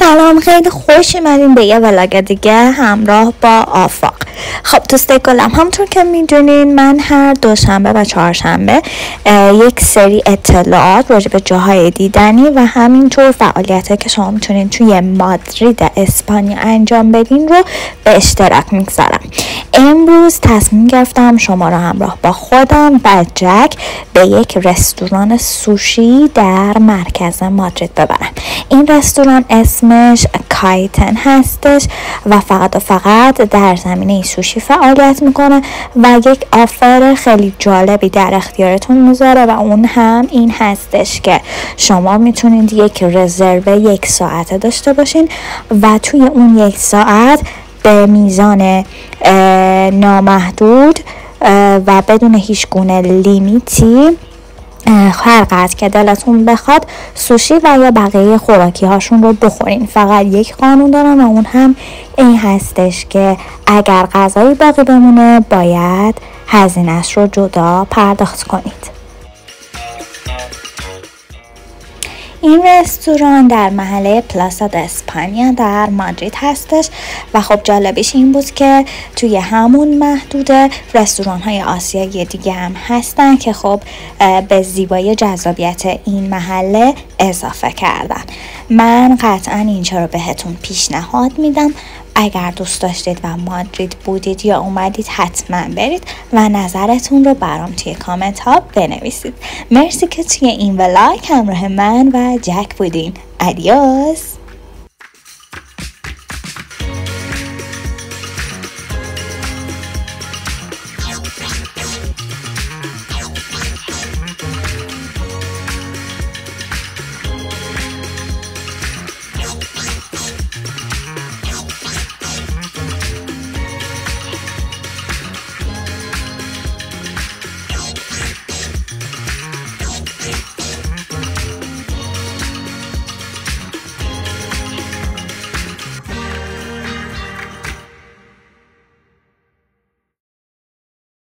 سلام، خیلی خوش اومدین به یه ولاگ دیگه همراه با آفاق. خب دوستای گلم، همونطور که میدونین من هر دوشنبه و چهارشنبه یک سری اطلاعات راجع به جاهای دیدنی و همینطور فعالیتایی که شما میتونین توی مادرید اسپانیا انجام بدین رو به اشتراک میگذارم. امروز تصمیم گرفتم شما رو همراه با خودم و جک به یک رستوران سوشی در مرکز مادرید ببرم. این رستوران اسمش کایتن هستش و فقط در زمینه سوشی فعالیت میکنه و یک آفر خیلی جالبی در اختیارتون میذاره و اون هم این هستش که شما میتونید یک رزرو 1 ساعته داشته باشین و توی اون 1 ساعت به میزان نامحدود و بدون هیچ گونه لیمیتی هر قدر که دلتون بخواد سوشی و یا بقیه خوراکی هاشون رو بخورین. فقط یک قانون دارن و اون هم این هستش که اگر غذایی باقی بمونه باید هزینه‌اش رو جدا پرداخت کنید. این رستوران در محله پلاسا د اسپانیا در مادرید هستش و خب جالبیش این بود که توی همون محدوده رستوران های آسیایی دیگه هم هستن که خب به زیبایی جذابیت این محله اضافه کردن. من قطعا اینجا رو بهتون پیشنهاد میدم. اگر دوست داشتید و مادرید بودید یا اومدید حتما برید و نظرتون رو برام توی کامنت ها بنویسید. مرسی که توی این ولاگ همراه من و جک بودین. ادیوس.